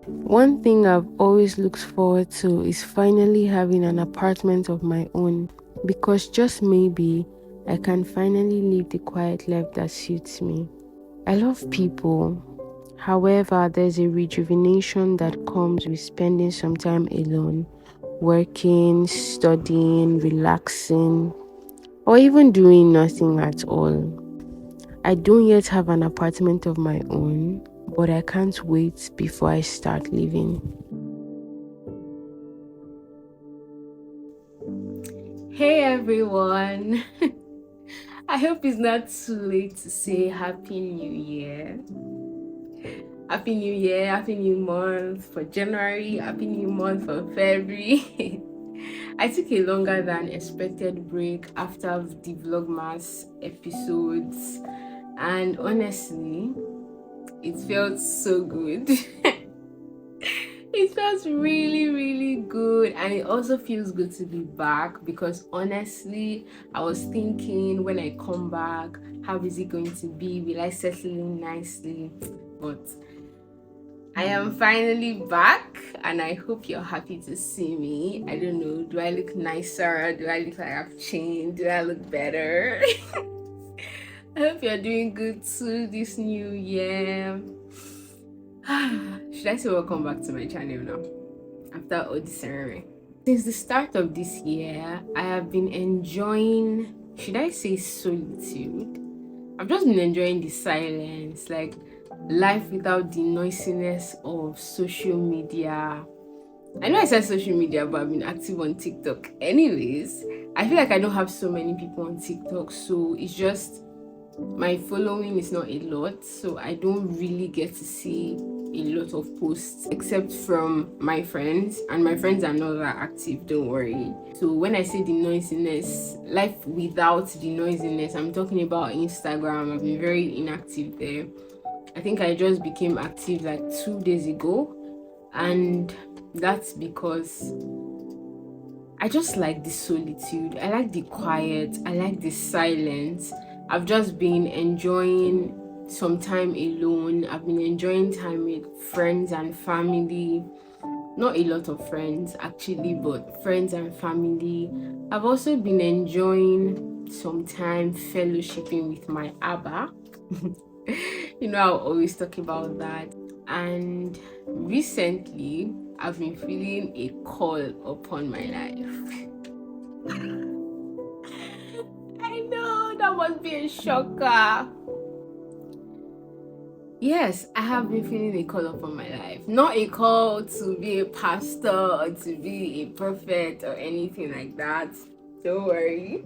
One thing I've always looked forward to is finally having an apartment of my own because just maybe I can finally live the quiet life that suits me. I love people. However, there's a rejuvenation that comes with spending some time alone, working, studying, relaxing, or even doing nothing at all. I don't yet have an apartment of my own, but I can't wait before I start living. Hey everyone! I hope it's not too late to say Happy New Year. Happy New Year, Happy New Month for January, Happy New Month for February. I took a longer than expected break after the Vlogmas episodes, and honestly, it felt so good. It feels really, really good, and it also feels good to be back because honestly, I was thinking when I come back, how is it going to be? Will I settle in nicely? But I am finally back, and I hope you're happy to see me. I don't know, do I look nicer? Do I look like I've changed? Do I look better? I hope you're doing good too this new year. Should I say welcome back to my channel now after all this ceremony? Since the start of this year, I have been enjoying, should I say solitude? I've just been enjoying the silence, like life without the noisiness of social media. I know I said social media, but I've been active on TikTok. Anyways, I feel like I don't have so many people on TikTok, so it's just my following is not a lot, so I don't really get to see a lot of posts except from my friends, and my friends are not that active, don't worry. So when I say the noisiness, life without the noisiness, I'm talking about Instagram. I've been very inactive there. I think I just became active like 2 days ago, and that's because I just like the solitude. I like the quiet. I like the silence. I've just been enjoying some time alone. I've been enjoying time with friends and family. Not a lot of friends actually, but friends and family. I've also been enjoying some time fellowshipping with my Abba. You know, I'll always talk about that. And recently, I've been feeling a call upon my life. I know that must be a shocker. Yes, I have been feeling a call upon my life. Not a call to be a pastor or to be a prophet or anything like that. Don't worry.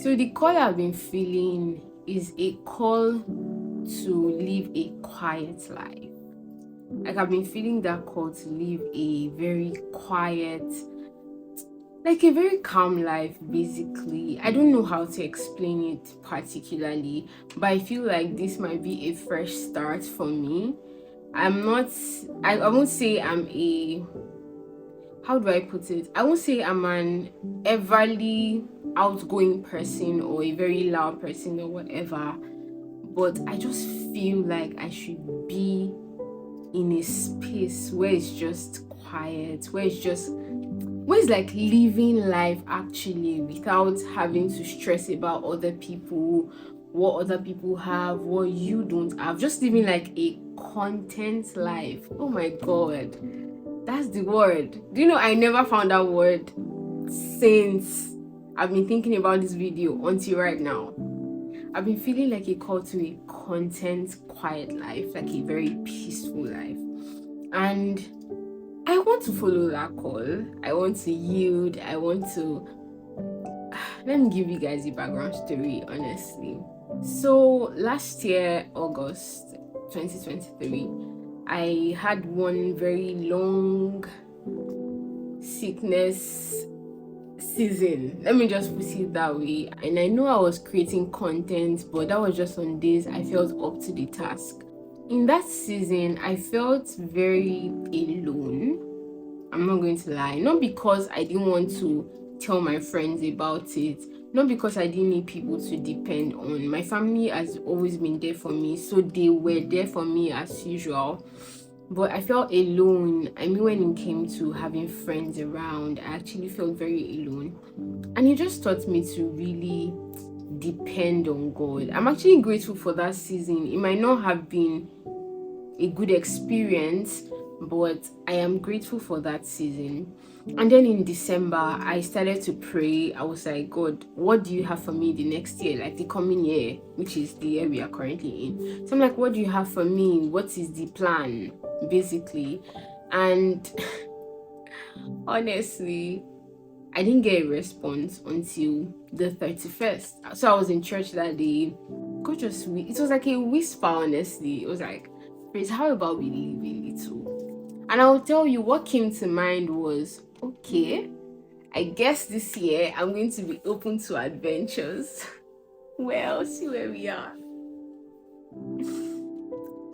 So the call I've been feeling is a call to live a quiet life. Like I've been feeling that call to live a very quiet, like a very calm life basically. I don't know how to explain it particularly, but I feel like this might be a fresh start for me. I won't say I'm a, how do I put it, I won't say I'm an everly outgoing person or a very loud person or whatever, but I just feel like I should be in a space where it's just quiet, where it's like living life actually without having to stress about other people, what other people have, what you don't have. Just living like a content life. Oh my god, that's the word. Do you know I never found that word since I've been thinking about this video until right now. I've been feeling like a call to a content quiet life, like a very peaceful life. And I want to follow that call. I want to yield. I want to. Let me give you guys a background story, honestly. So, last year, August 2023, I had one very long sickness season. Let me just put it that way. And I know I was creating content, but that was just on days I felt up to the task. In that season, I felt very alone. I'm not going to lie. Not because I didn't want to tell my friends about it, not because I didn't need people to depend on. My family has always been there for me, so they were there for me as usual. but I felt alone. I mean, when it came to having friends around, I actually felt very alone. And it just taught me to really depend on God. I'm actually grateful for that season. It might not have been a good experience, but I am grateful for that season. And then in December, I started to pray. I was like, God, what do you have for me the next year, like the coming year, which is the year we are currently in? So I'm like, what do you have for me? What is the plan, basically? And honestly, I didn't get a response until the 31st. So I was in church that day. God just, it was like a whisper, honestly. It was like, Praise, how about we live a little? And I'll tell you what came to mind was, okay, I guess this year I'm going to be open to adventures. Well, see where we are.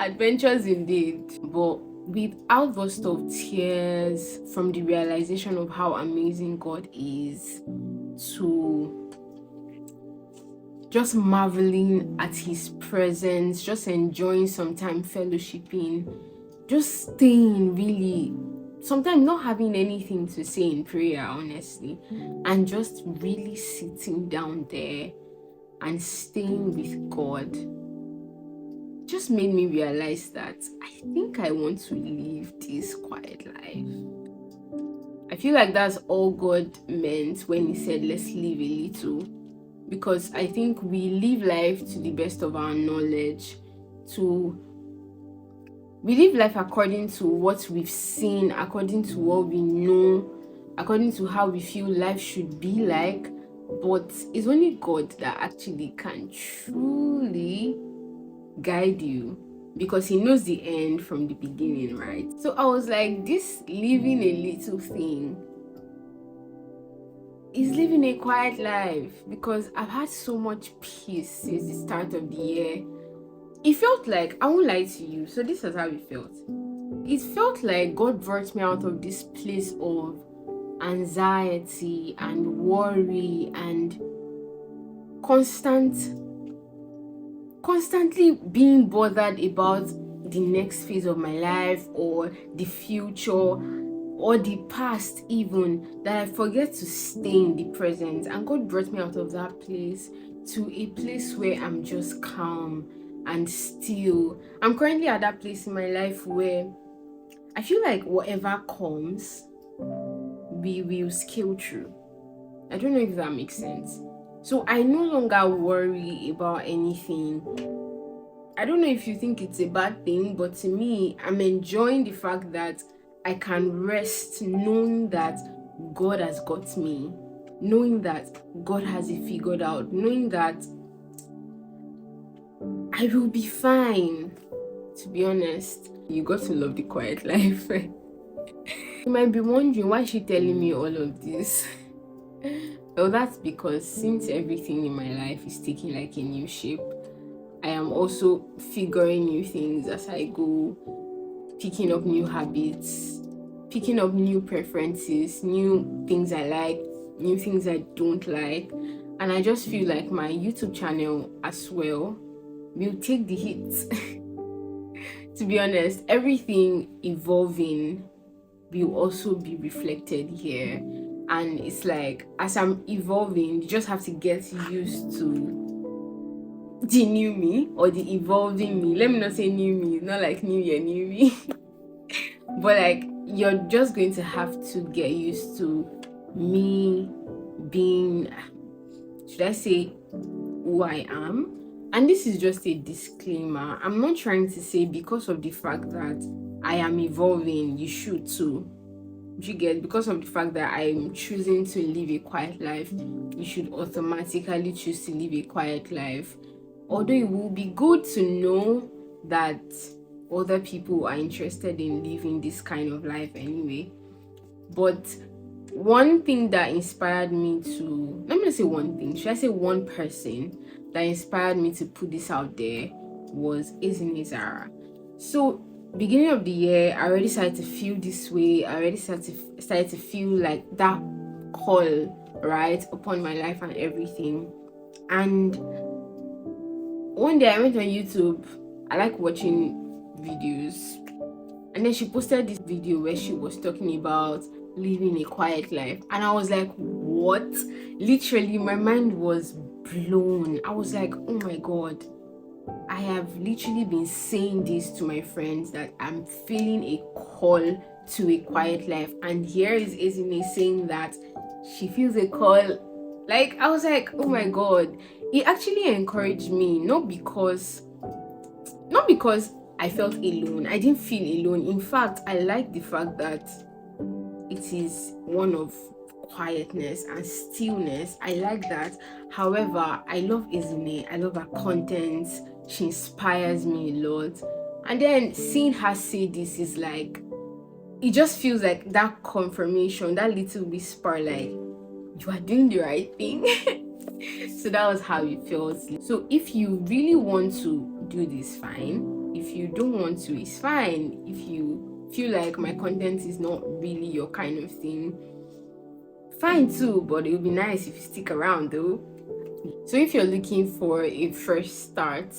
Adventures indeed. But with outbursts of tears from the realization of how amazing God is, to just marveling at his presence, just enjoying some time fellowshipping, just staying really, sometimes not having anything to say in prayer, honestly, and just really sitting down there and staying with God just made me realize that I think I want to live this quiet life. I feel like that's all God meant when he said, let's live a little. Because I think we live life to the best of our knowledge, we live life according to what we've seen, according to what we know, according to how we feel life should be like. But it's only God that actually can truly guide you, because he knows the end from the beginning, right? So I was like, this living a little thing is living a quiet life, because I've had so much peace since the start of the year. It felt like, I won't lie to you, so this is how it felt. It felt like God brought me out of this place of anxiety and worry and constantly being bothered about the next phase of my life or the future or the past, even, that I forget to stay in the present. And God brought me out of that place to a place where I'm just calm and still. I'm currently at that place in my life where I feel like whatever comes, we will scale through. I don't know if that makes sense. So I no longer worry about anything. I don't know if you think it's a bad thing, but to me, I'm enjoying the fact that I can rest knowing that God has got me, knowing that God has it figured out, knowing that I will be fine. To be honest, you got to love the quiet life. You might be wondering, why is she telling me all of this? Well, that's because since everything in my life is taking like a new shape, I am also figuring new things as I go, picking up new habits, picking up new preferences, new things I like, new things I don't like. And I just feel like my YouTube channel as well will take the hit. To be honest, everything evolving will also be reflected here. And it's like, as I'm evolving, you just have to get used to the new me or the evolving me. Let me not say new me, not like new year, new me. But like, you're just going to have to get used to me being, should I say, who I am. And this is just a disclaimer. I'm not trying to say because of the fact that I am evolving, you should too. You get, because of the fact that I'm choosing to live a quiet life, you should automatically choose to live a quiet life. Although it will be good to know that other people are interested in living this kind of life anyway. But one thing that inspired me to, let me not say one thing, should I say one person that inspired me to put this out there was Ezinezara. So beginning of the year, I already started to feel this way. I already started to feel like that call, right, upon my life and everything. And one day I went on YouTube. I like watching videos. And then she posted this video where she was talking about living a quiet life, and I was like, what? Literally, my mind was blown. I was like, oh my god, I have literally been saying this to my friends that I'm feeling a call to a quiet life, and here is Izine saying that she feels a call. Like, I was like, oh my god. It actually encouraged me, not because I felt alone. I didn't feel alone. In fact, I like the fact that it is one of quietness and stillness. I like that. However, I love Izine. I love her content. She inspires me a lot. And then seeing her say this is like, it just feels like that confirmation, that little whisper, like, you are doing the right thing. So that was how it felt. So if you really want to do this, fine. If you don't want to, it's fine. If you feel like my content is not really your kind of thing, fine too, but it would be nice if you stick around though. So if you're looking for a fresh start,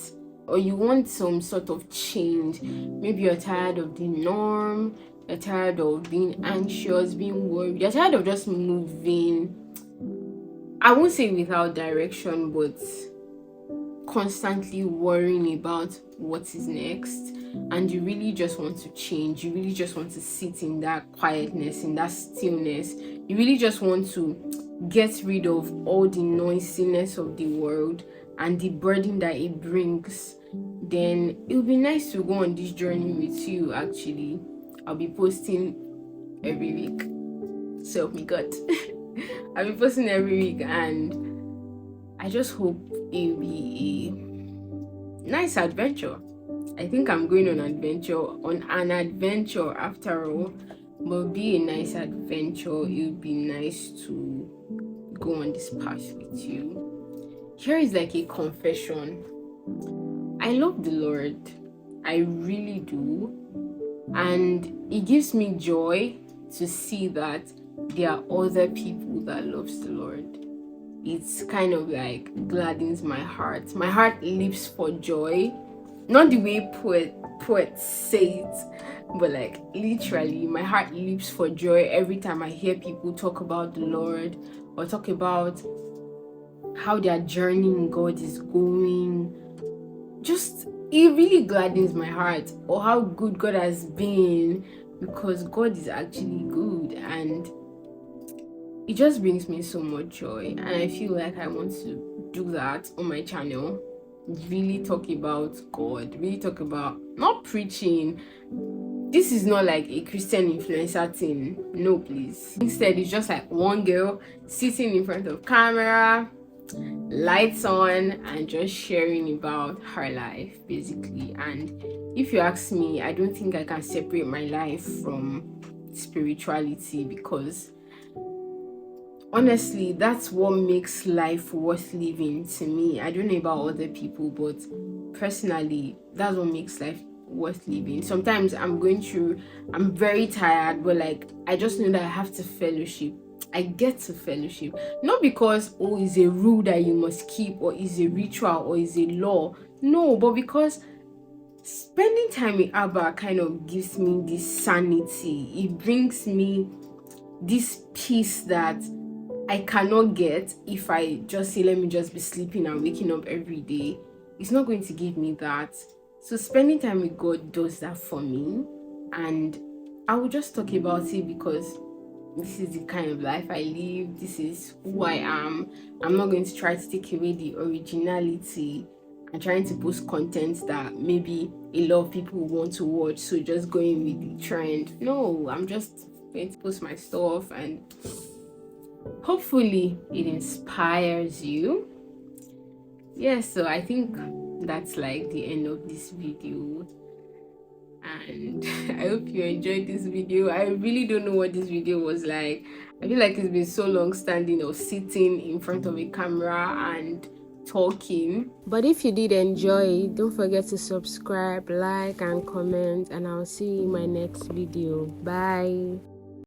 or you want some sort of change, maybe you're tired of the norm, you're tired of being anxious, being worried, you're tired of just moving, I won't say without direction, but constantly worrying about what is next, and you really just want to change, you really just want to sit in that quietness, in that stillness, you really just want to get rid of all the noisiness of the world and the burden that it brings, then it would be nice to go on this journey with you. Actually, I'll be posting every week, so help me God. I'll be posting every week, and I just hope it will be a nice adventure. I think I'm going on an adventure after all, but be a nice adventure. It would be nice to go on this path with you. Here is like a confession. I love the Lord. I really do. And it gives me joy to see that there are other people that loves the Lord. It's kind of like gladdens my heart. My heart leaps for joy. Not the way poets say it, but like literally my heart leaps for joy every time I hear people talk about the Lord, or talk about how their journey in God is going. Just, it really gladdens my heart, or how good God has been, because God is actually good, and it just brings me so much joy. And I feel like I want to do that on my channel, really talk about God, really talk about, not preaching, this is not like a Christian influencer thing, no please. Instead, it's just like one girl sitting in front of camera, lights on, and just sharing about her life basically. And if you ask me, I don't think I can separate my life from spirituality, because honestly, that's what makes life worth living to me. I don't know about other people, but personally, that's what makes life worth living. Sometimes I'm very tired, but like, I just know that I have to fellowship. I get to fellowship, not because it's a rule that you must keep, or is a ritual, or is a law. No, but because spending time with Abba kind of gives me this sanity. It brings me this peace that I cannot get if I just say, let me just be sleeping and waking up every day. It's not going to give me that. So spending time with God does that for me. And I will just talk about it because this is the kind of life I live. This is who I am. I'm not going to try to take away the originality and trying to post content that maybe a lot of people want to watch, so just going with the trend. No, I'm just going to post my stuff, and hopefully it inspires you. So I think that's like the end of this video, and I hope you enjoyed this video. I really don't know what this video was like. I feel like it's been so long standing or sitting in front of a camera and talking. But if you did enjoy, don't forget to subscribe, like, and comment, and I'll see you in my next video. Bye.